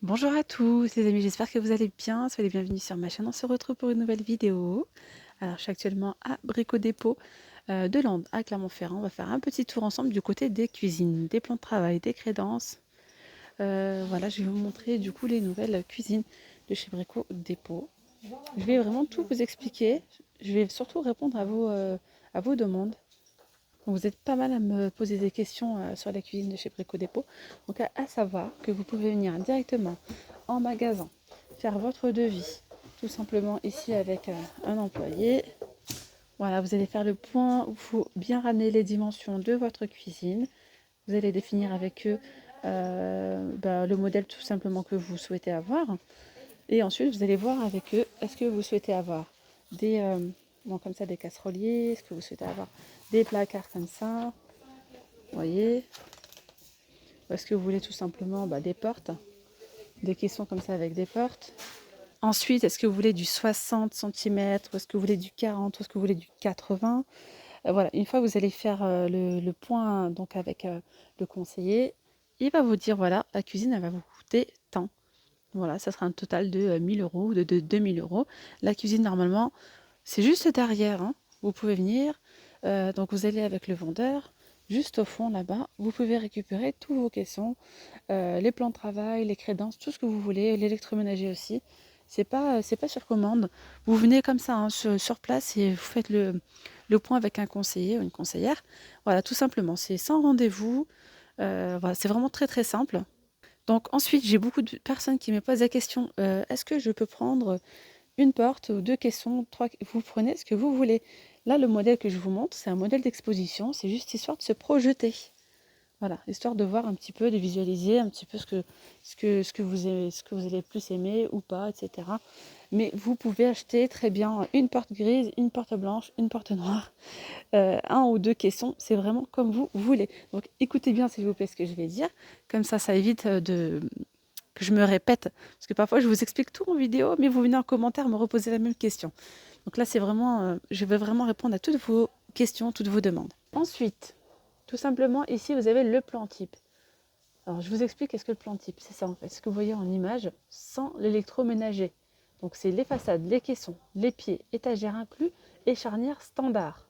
Bonjour à tous les amis, j'espère que vous allez bien. Soyez les bienvenus sur ma chaîne. On se retrouve pour une nouvelle vidéo. Alors, je suis actuellement à Brico Dépôt de Landes, à Clermont-Ferrand. On va faire un petit tour ensemble du côté des cuisines, des plans de travail, des crédences. Voilà, je vais vous montrer du coup les nouvelles cuisines de chez Brico Dépôt. Je vais vraiment tout vous expliquer. Je vais surtout répondre à vos demandes. Donc, vous êtes pas mal à me poser des questions sur la cuisine de chez Brico Dépôt. Donc à savoir que vous pouvez venir directement en magasin, faire votre devis, tout simplement ici avec un employé. Voilà, vous allez faire le point, il faut bien ramener les dimensions de votre cuisine. Vous allez définir avec eux le modèle tout simplement que vous souhaitez avoir. Et ensuite, vous allez voir avec eux, est-ce que vous souhaitez avoir des, comme ça, des casseroliers, est-ce que vous souhaitez avoir des placards comme ça, vous voyez, ou est-ce que vous voulez tout simplement des portes, des caissons comme ça avec des portes. Ensuite, est-ce que vous voulez du 60 cm, ou est-ce que vous voulez du 40, ou est-ce que vous voulez du 80. Voilà, une fois que vous allez faire le point donc avec le conseiller, il va vous dire voilà, la cuisine elle va vous coûter tant. Voilà, ça sera un total de 1000 euros ou de 2000 euros. La cuisine normalement, c'est juste derrière, hein. Vous pouvez venir, donc vous allez avec le vendeur, juste au fond là-bas, vous pouvez récupérer tous vos caissons, les plans de travail, les crédences, tout ce que vous voulez, l'électroménager aussi. C'est pas sur commande. Vous venez comme ça, hein, sur place et vous faites le point avec un conseiller ou une conseillère. Voilà, tout simplement. C'est sans rendez-vous. Voilà, c'est vraiment très très simple. Donc ensuite, j'ai beaucoup de personnes qui me posent la question, est-ce que je peux prendre une porte ou deux caissons, trois, vous prenez ce que vous voulez. Là, le modèle que je vous montre, c'est un modèle d'exposition, c'est juste histoire de se projeter. Voilà, histoire de voir un petit peu, de visualiser un petit peu ce que vous allez plus aimer ou pas, etc. Mais vous pouvez acheter très bien une porte grise, une porte blanche, une porte noire, un ou deux caissons, c'est vraiment comme vous voulez. Donc écoutez bien s'il vous plaît ce que je vais dire, comme ça évite que je me répète, parce que parfois je vous explique tout en vidéo, mais vous venez en commentaire me reposer la même question. Donc là c'est vraiment, je vais vraiment répondre à toutes vos questions, toutes vos demandes. Ensuite, tout simplement, ici, vous avez le plan type. Alors, je vous explique qu'est-ce que le plan type. C'est ça, en fait. Ce que vous voyez en image sans l'électroménager. Donc, c'est les façades, les caissons, les pieds, étagères inclus et charnières standard.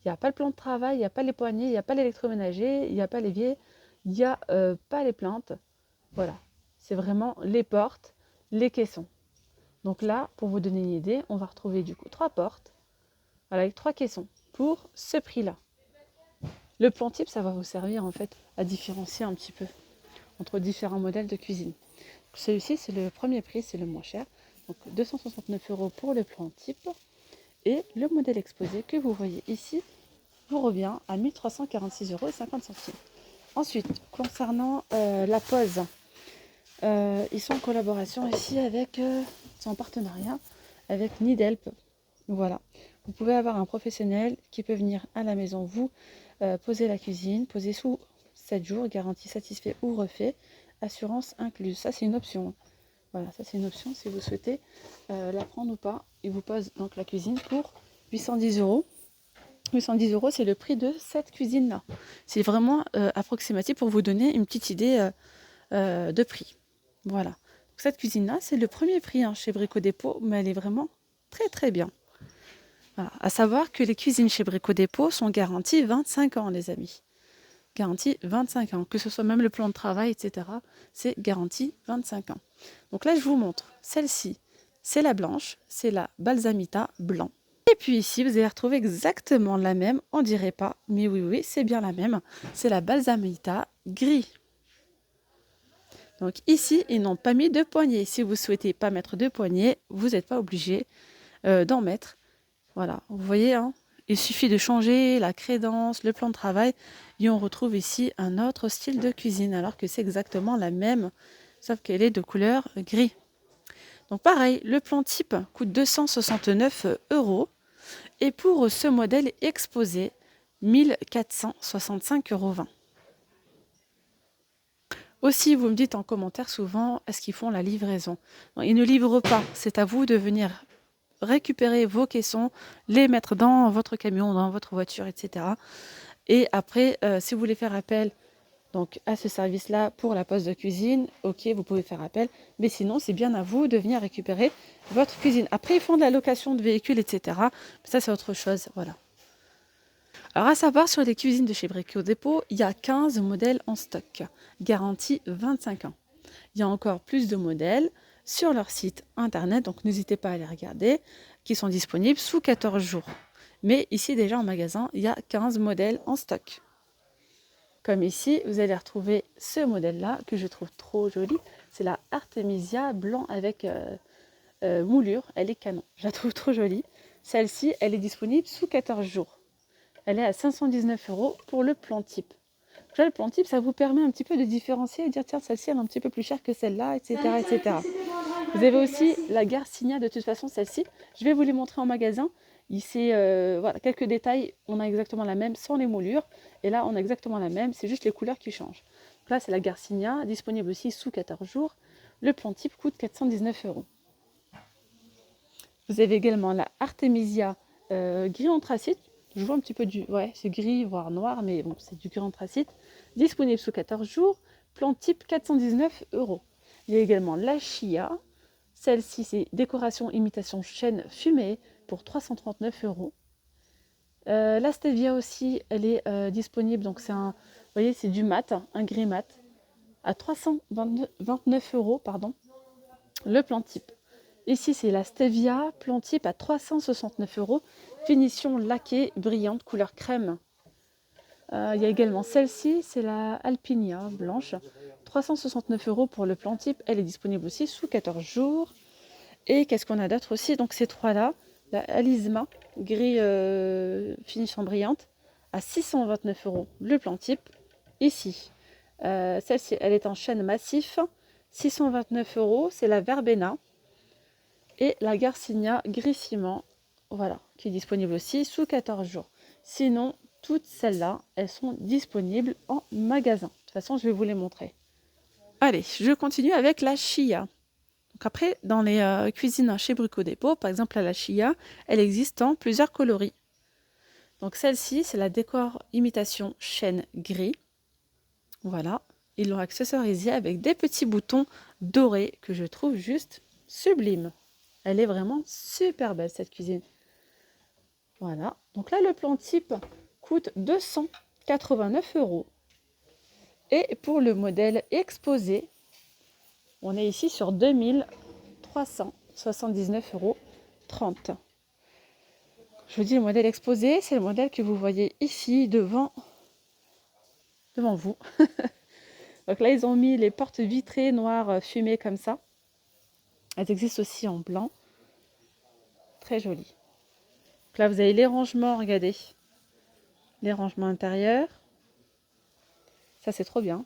Il n'y a pas le plan de travail, il n'y a pas les poignées, il n'y a pas l'électroménager, il n'y a pas l'évier, il n'y a pas les plaintes. Voilà. C'est vraiment les portes, les caissons. Donc là, pour vous donner une idée, on va retrouver du coup 3 portes, voilà, avec 3 caissons pour ce prix-là. Le plan type, ça va vous servir en fait à différencier un petit peu entre différents modèles de cuisine. Celui-ci, c'est le premier prix, c'est le moins cher. Donc 269 euros pour le plan type. Et le modèle exposé que vous voyez ici vous revient à 1346,50 euros. Ensuite, concernant la pose, ils sont en collaboration ici avec, ils sont en partenariat avec Nidelp. Voilà. Vous pouvez avoir un professionnel qui peut venir à la maison vous poser la cuisine, poser sous 7 jours, garantie satisfait ou refait, assurance incluse. Ça, c'est une option. Voilà, ça, c'est une option si vous souhaitez la prendre ou pas. Il vous pose donc la cuisine pour 810 euros. 810 euros, c'est le prix de cette cuisine-là. C'est vraiment approximatif pour vous donner une petite idée de prix. Voilà. Donc, cette cuisine-là, c'est le premier prix chez Brico Dépôt, mais elle est vraiment très très bien. Voilà. À savoir que les cuisines chez Brico Dépôt sont garanties 25 ans, les amis. Garantie 25 ans. Que ce soit même le plan de travail, etc. C'est garantie 25 ans. Donc là, je vous montre. Celle-ci, c'est la blanche. C'est la Balsamita blanc. Et puis ici, vous allez retrouver exactement la même. On dirait pas, mais oui, oui, c'est bien la même. C'est la Balsamita gris. Donc ici, ils n'ont pas mis de poignée. Si vous souhaitez pas mettre de poignée, vous n'êtes pas obligé d'en mettre. Voilà, vous voyez, hein, il suffit de changer la crédence, le plan de travail, et on retrouve ici un autre style de cuisine, alors que c'est exactement la même, sauf qu'elle est de couleur gris. Donc pareil, le plan type coûte 269 euros, et pour ce modèle exposé, 1465,20 euros. Aussi, vous me dites en commentaire souvent, est-ce qu'ils font la livraison? Non, ils ne livrent pas, c'est à vous de venir récupérer vos caissons, les mettre dans votre camion, dans votre voiture, etc. Et après, si vous voulez faire appel Donc à ce service-là pour la poste de cuisine, ok, vous pouvez faire appel, mais sinon c'est bien à vous de venir récupérer votre cuisine. Après ils font de la location de véhicules, etc. Mais ça c'est autre chose, voilà. Alors à savoir, sur les cuisines de chez Brico Dépôt, il y a 15 modèles en stock, garantie 25 ans. Il y a encore plus de modèles sur leur site internet, donc n'hésitez pas à les regarder, qui sont disponibles sous 14 jours. Mais ici déjà en magasin, il y a 15 modèles en stock. Comme ici, vous allez retrouver ce modèle-là, que je trouve trop joli. C'est la Artemisia blanc avec moulure, elle est canon. Je la trouve trop jolie. Celle-ci, elle est disponible sous 14 jours. Elle est à 519 € pour le plan type. Déjà, le plan type, ça vous permet un petit peu de différencier et de dire tiens, celle-ci, elle est un petit peu plus chère que celle-là, etc., etc. Vous avez aussi la Garcinia, de toute façon, celle-ci. Je vais vous les montrer en magasin. Ici, voilà, quelques détails. On a exactement la même sans les moulures. Et là, on a exactement la même. C'est juste les couleurs qui changent. Donc là, c'est la Garcinia, disponible aussi sous 14 jours. Le plan type coûte 419 €. Vous avez également la Artemisia gris anthracite. Je vois un petit peu du... Ouais, c'est gris, voire noir, mais bon, c'est du gris anthracite. Disponible sous 14 jours. Plan type 419 €. Il y a également la Chia. Celle-ci, c'est décoration imitation chêne fumée pour 339 €. La Stevia aussi, elle est disponible. Donc c'est un... Vous voyez, c'est du mat, un gris mat, à 329 €, pardon. Le plan type. Ici, c'est la Stevia, plan type à 369 €. Finition laquée, brillante, couleur crème. Il y a également celle-ci, c'est la Alpinia blanche. 369 € pour le plan type. Elle est disponible aussi sous 14 jours. Et qu'est-ce qu'on a d'autre aussi? Donc ces trois-là, la Alisma, gris finition brillante, à 629 € le plan type. Ici, celle-ci, elle est en chêne massif, 629 €, c'est la Verbena. Et la Garcinia gris ciment, voilà, qui est disponible aussi sous 14 jours. Sinon, toutes celles-là, elles sont disponibles en magasin. De toute façon, je vais vous les montrer. Allez, je continue avec la Chia. Donc après, dans les cuisines chez Brico Dépôt, par exemple, la Chia, elle existe en plusieurs coloris. Donc celle-ci, c'est la décor imitation chêne gris. Voilà, ils l'ont accessorisée avec des petits boutons dorés que je trouve juste sublime. Elle est vraiment super belle, cette cuisine. Voilà, donc là, le plan type coûte 289 €. Et pour le modèle exposé, on est ici sur 2379,30 €. Je vous dis, le modèle exposé, c'est le modèle que vous voyez ici devant vous. Donc là, ils ont mis les portes vitrées noires fumées comme ça. Elles existent aussi en blanc. Très joli. Donc là, vous avez les rangements, regardez. Les rangements intérieurs. Ça, c'est trop bien.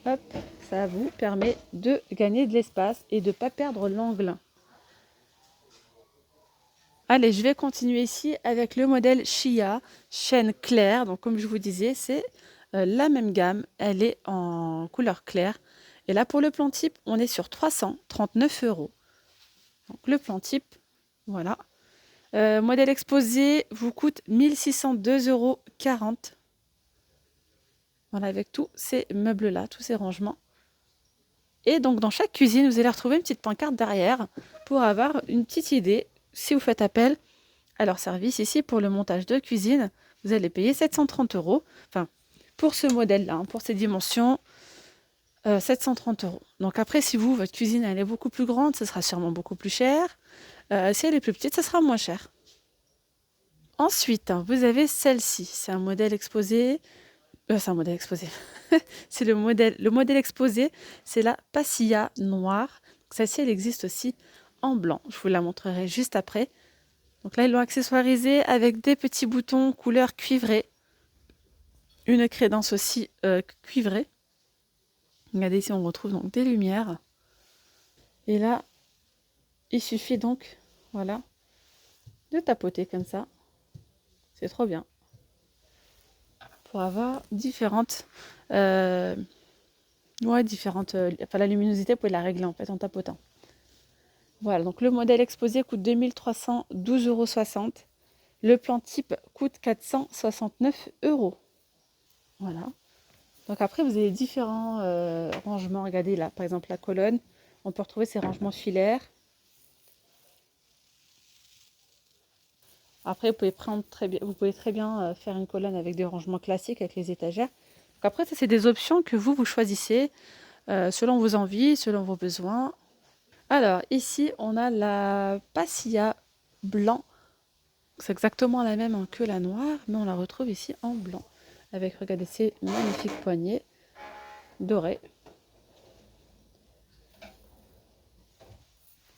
Hop, ça vous permet de gagner de l'espace et de ne pas perdre l'angle. Allez, je vais continuer ici avec le modèle Chia, chêne clair. Donc, comme je vous disais, c'est la même gamme. Elle est en couleur claire. Et là, pour le plan type, on est sur 339 €. Donc, le plan type, voilà. Modèle exposé vous coûte 1602,40 €. Voilà, avec tous ces meubles-là, tous ces rangements. Et donc, dans chaque cuisine, vous allez retrouver une petite pancarte derrière pour avoir une petite idée. Si vous faites appel à leur service ici pour le montage de cuisine, vous allez payer 730 €. Enfin, pour ce modèle-là, hein, pour ces dimensions, 730 €. Donc après, si votre cuisine elle est beaucoup plus grande, ce sera sûrement beaucoup plus cher. Si elle est plus petite, ça sera moins cher. Ensuite, hein, vous avez celle-ci. C'est un modèle exposé. C'est un modèle exposé. C'est le modèle exposé, c'est la Passilla noire. Celle-ci, elle existe aussi en blanc. Je vous la montrerai juste après. Donc là, ils l'ont accessoirisée avec des petits boutons couleur cuivrée. Une crédence aussi cuivrée. Regardez ici, on retrouve donc des lumières. Et là, il suffit donc, voilà, de tapoter comme ça. C'est trop bien. Pour avoir différentes... enfin, la luminosité, vous pouvez la régler en fait en tapotant. Voilà, donc le modèle exposé coûte 2312,60 €. Le plan type coûte 469 €. Voilà. Donc après, vous avez différents rangements. Regardez là, par exemple la colonne. On peut retrouver ces rangements filaires. Après, vous pouvez très bien faire une colonne avec des rangements classiques, avec les étagères. Donc après, ça, c'est des options que vous choisissez selon vos envies, selon vos besoins. Alors, ici, on a la Passilla blanc. C'est exactement la même que la noire, mais on la retrouve ici en blanc. Avec, regardez, ces magnifiques poignées dorées.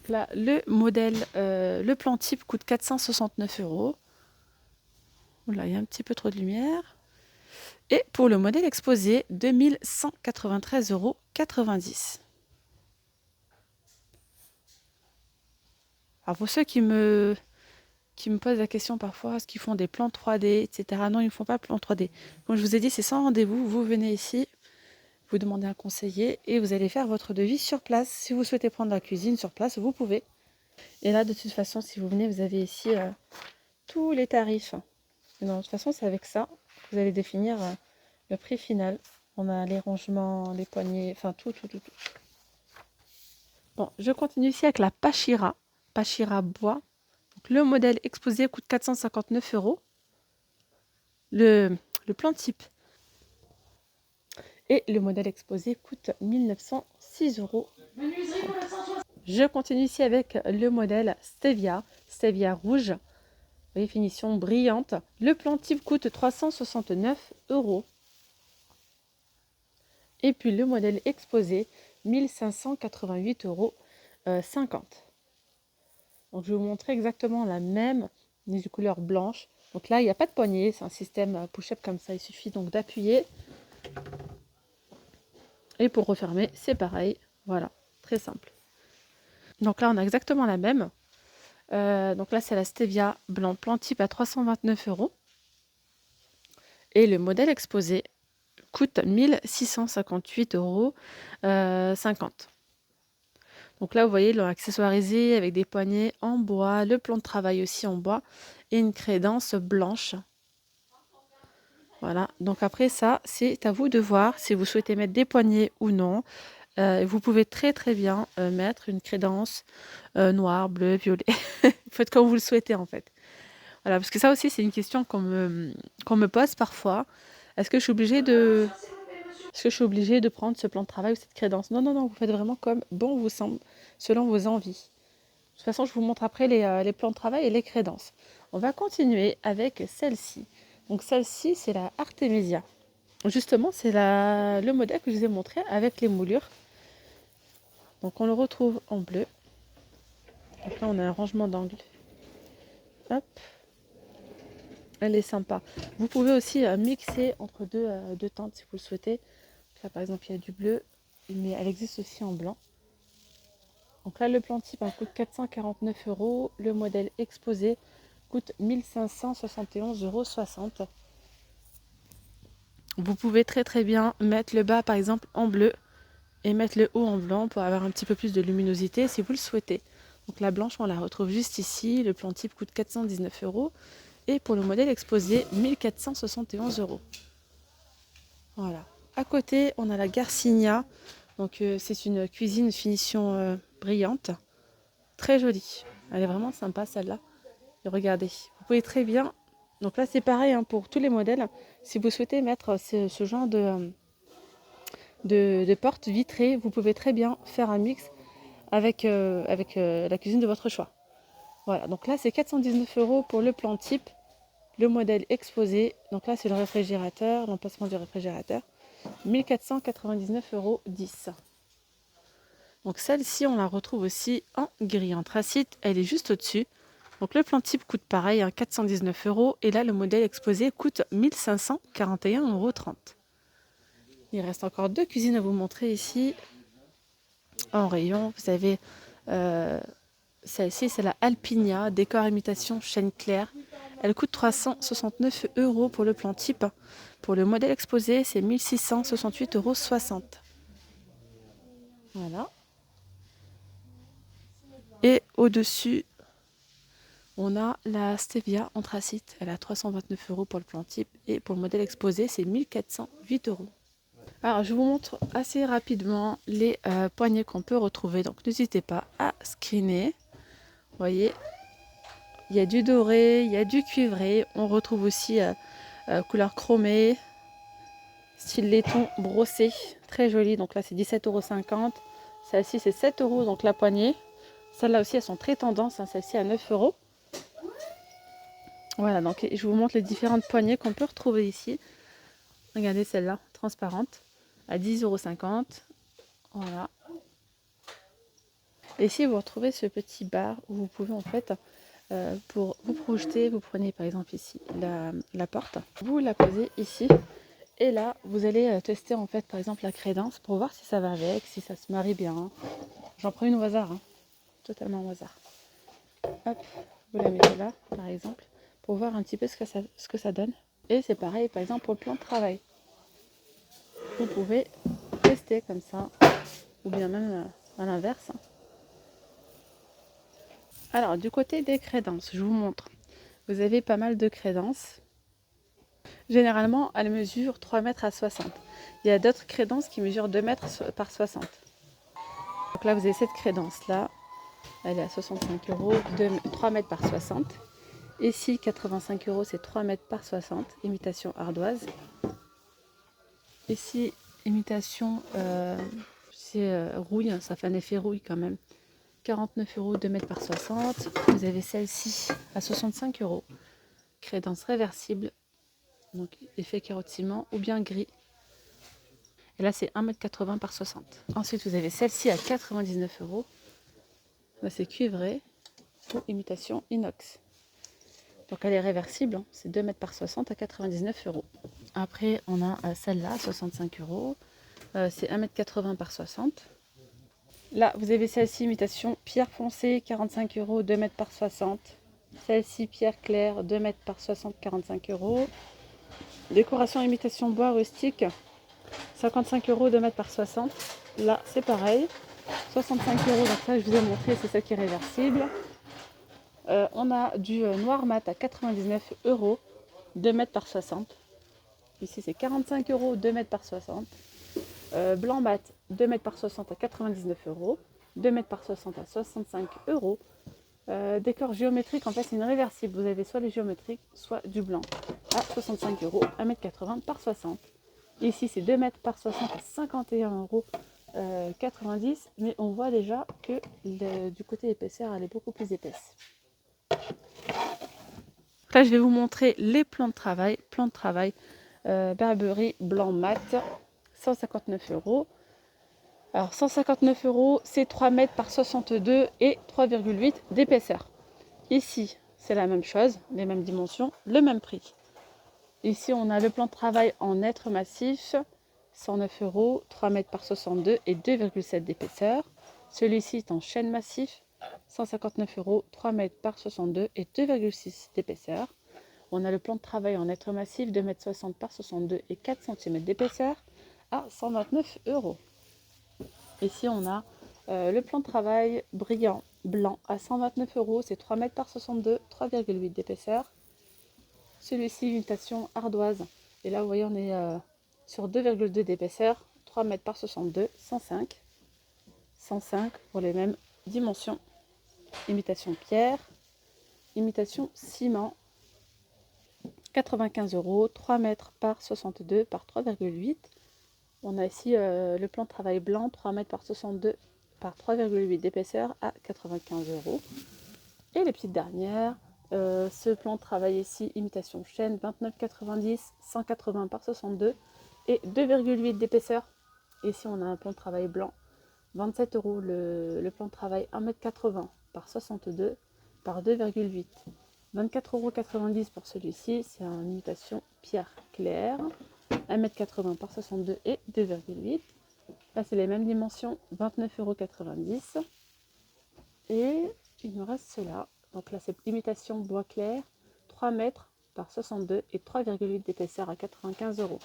Là, le modèle, le plan type coûte 469 €. Là, il y a un petit peu trop de lumière. Et pour le modèle exposé, 2193,90 €. Alors pour ceux qui me posent la question parfois, est-ce qu'ils font des plans 3D, etc. Non, ils ne font pas de plan 3D. Comme je vous ai dit, c'est sans rendez-vous. Vous venez ici, vous demandez un conseiller et vous allez faire votre devis sur place. Si vous souhaitez prendre la cuisine sur place, vous pouvez. Et là, de toute façon, si vous venez, vous avez ici tous les tarifs. Et de toute façon, c'est avec ça que vous allez définir le prix final. On a les rangements, les poignées, enfin tout. Bon, je continue ici avec la Pachira bois. Donc, le modèle exposé coûte 459 €. Le plan type et le modèle exposé coûte 1906 €. Je continue ici avec le modèle Stevia rouge. Vous voyez, finition brillante. Le plan type coûte 369 €. Et puis le modèle exposé, 1588,50 €. Donc je vais vous montrer exactement la même, mais de couleur blanche. Donc là, il n'y a pas de poignée, c'est un système push-up comme ça. Il suffit donc d'appuyer. Et pour refermer, c'est pareil. Voilà, très simple. Donc là, on a exactement la même. Donc là, c'est la Stevia blanc plan type à 329 €. Et le modèle exposé coûte 1658,50 €. Donc là, vous voyez, ils l'ont accessoirisé avec des poignées en bois, le plan de travail aussi en bois et une crédence blanche. Voilà, donc après ça, c'est à vous de voir si vous souhaitez mettre des poignées ou non. Vous pouvez très très bien mettre une crédence noire, bleue, violet. Faites comme vous le souhaitez en fait. Voilà, parce que ça aussi, c'est une question qu'on me pose parfois. Est-ce que je suis obligée de... Est-ce que je suis obligée de prendre ce plan de travail ou cette crédence? Non, non, non, vous faites vraiment comme bon vous semble, selon vos envies. De toute façon, je vous montre après les plans de travail et les crédences. On va continuer avec celle-ci. Donc celle-ci, c'est la Artemisia. Justement, c'est le modèle que je vous ai montré avec les moulures. Donc on le retrouve en bleu. Donc là, on a un rangement d'angles. Hop. Elle est sympa. Vous pouvez aussi mixer entre deux teintes si vous le souhaitez. Là, par exemple, il y a du bleu, mais elle existe aussi en blanc. Donc là, le plan type coûte 449 €. Le modèle exposé coûte 1571,60 €. Vous pouvez très très bien mettre le bas, par exemple, en bleu et mettre le haut en blanc pour avoir un petit peu plus de luminosité si vous le souhaitez. Donc la blanche, on la retrouve juste ici. Le plan type coûte 419 €. Et pour le modèle exposé, 1471 €. Voilà. À côté, on a la Garcinia. Donc c'est une cuisine finition brillante. Très jolie. Elle est vraiment sympa celle-là. Et regardez, vous pouvez très bien... Donc là, c'est pareil pour tous les modèles. Si vous souhaitez mettre ce genre de porte vitrée, vous pouvez très bien faire un mix avec la cuisine de votre choix. Voilà, donc là, c'est 419 € pour le plan type. Le modèle exposé, donc là c'est le réfrigérateur, l'emplacement du réfrigérateur, 1499,10 €. Donc celle-ci, on la retrouve aussi en gris anthracite, elle est juste au-dessus. Donc le plan type coûte pareil, 419 € et là le modèle exposé coûte 1541,30 €. Il reste encore deux cuisines à vous montrer ici en rayon. Vous avez celle-ci, c'est la Alpinia, décor imitation chêne clair. Elle coûte 369 € pour le plan type. Pour le modèle exposé, c'est 1668,60 €. Voilà. Et au-dessus, on a la Stevia anthracite. Elle a 329 € pour le plan type. Et pour le modèle exposé, c'est 1408 €. Alors, je vous montre assez rapidement les poignées qu'on peut retrouver. Donc, n'hésitez pas à screener. Vous voyez, il y a du doré, il y a du cuivré. On retrouve aussi couleur chromée, style laiton brossé. Très joli. Donc là, c'est 17,50 €. Celle-ci, c'est 7 €. Donc la poignée. Celles-là aussi, elles sont très tendance. Hein. Celle-ci à 9 €. Voilà, donc je vous montre les différentes poignées qu'on peut retrouver ici. Regardez celle-là, transparente, à 10,50 €. Voilà. Et ici, vous retrouvez ce petit bar où vous pouvez en fait, pour vous projeter, vous prenez par exemple ici la porte, vous la posez ici. Et là, vous allez tester en fait par exemple la crédence pour voir si ça va avec, si ça se marie bien. J'en prends une au hasard, hein, totalement au hasard. Hop, vous la mettez là par exemple pour voir un petit peu ce que ça donne. Et c'est pareil par exemple pour le plan de travail. Vous pouvez tester comme ça, ou bien même à l'inverse. Alors du côté des crédences, je vous montre. Vous avez pas mal de crédences. Généralement, elles mesurent 3 mètres à 60. Il y a d'autres crédences qui mesurent 2 mètres par 60. Donc là, vous avez cette crédence-là. Elle est à 65 €, 3 mètres par 60. Ici, 85 €, c'est 3 mètres par 60. Imitation ardoise. Ici, imitation, c'est rouille. Ça fait un effet rouille quand même. 49 €, 2 mètres par 60. Vous avez celle-ci à 65 €. Crédence réversible. Donc effet carotte ciment ou bien gris. Et là, c'est 1,80 m par 60. Ensuite, vous avez celle-ci à 99 €. Là, c'est cuivré ou imitation inox. Donc, elle est réversible. Hein. C'est 2 mètres par 60 à 99 €. Après, on a celle-là, 65 €. C'est 1,80 m par 60. Là, vous avez celle-ci, imitation pierre foncée, 45 €, 2 mètres par 60. Celle-ci, pierre claire, 2 mètres par 60, 45 €. Décoration imitation bois rustique, 55 €, 2 mètres par 60. Là, c'est pareil. 65 €, donc ça, je vous ai montré, c'est ça qui est réversible. On a du noir mat à 99 €, 2 mètres par 60. Ici, c'est 45 €, 2 mètres par 60. Blanc mat, 2 mètres par 60 à 99 €. 2 mètres par 60 à 65 €. Décor géométrique, en fait, c'est une réversible. Vous avez soit les géométriques, soit du blanc à 65 €, 1,80 m par 60. Ici, c'est 2 mètres par 60 à 51 €, 90. Mais on voit déjà que du côté épaisseur, elle est beaucoup plus épaisse. Là, je vais vous montrer les plans de travail. Plan de travail Burberry blanc mat, 159 €. Alors 159 €, c'est 3 mètres par 62 et 3,8 d'épaisseur. Ici, c'est la même chose, les mêmes dimensions, le même prix. Ici, on a le plan de travail en hêtre massif, 109 €, 3 mètres par 62 et 2,7 d'épaisseur. Celui-ci est en chêne massif, 159 €, 3 mètres par 62 et 2,6 d'épaisseur. On a le plan de travail en hêtre massif, 2 mètres 60 par 62 et 4 cm d'épaisseur à 129 €. Ici, on a le plan de travail brillant blanc à 129 €, c'est 3 mètres par 62, 3,8 d'épaisseur. Celui-ci, imitation ardoise. Et là, vous voyez, on est sur 2,2 d'épaisseur, 3 mètres par 62, 105. 105 pour les mêmes dimensions. Imitation pierre, imitation ciment, 95 €, 3 mètres par 62 par 3,8. On a ici le plan de travail blanc, 3 mètres par 62 par 3,8 d'épaisseur à 95 €. Et les petites dernières, ce plan de travail ici, imitation chêne, 29,90, 180 par 62 et 2,8 d'épaisseur. Ici, on a un plan de travail blanc, 27 € le plan de travail, 1,80 m par 62 par 2,8. 24,90 € pour celui-ci, c'est en imitation pierre claire, 1,80 m par 62 et 2,8. Là, c'est les mêmes dimensions, 29,90 €. Et il me reste cela. Donc là, c'est imitation bois clair, 3 mètres par 62 et 3,8 d'épaisseur à 95 €.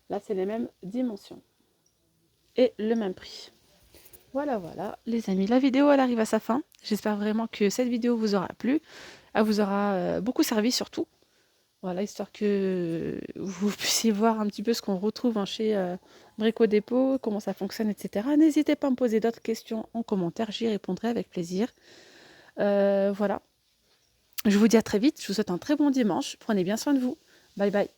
Là, c'est les mêmes dimensions. Et le même prix. Voilà, voilà, les amis, la vidéo, elle arrive à sa fin. J'espère vraiment que cette vidéo vous aura plu. Elle vous aura beaucoup servi surtout. Voilà, histoire que vous puissiez voir un petit peu ce qu'on retrouve hein, chez Brico Dépôt, comment ça fonctionne, etc. N'hésitez pas à me poser d'autres questions en commentaire, j'y répondrai avec plaisir. Voilà, je vous dis à très vite, je vous souhaite un très bon dimanche, prenez bien soin de vous. Bye bye.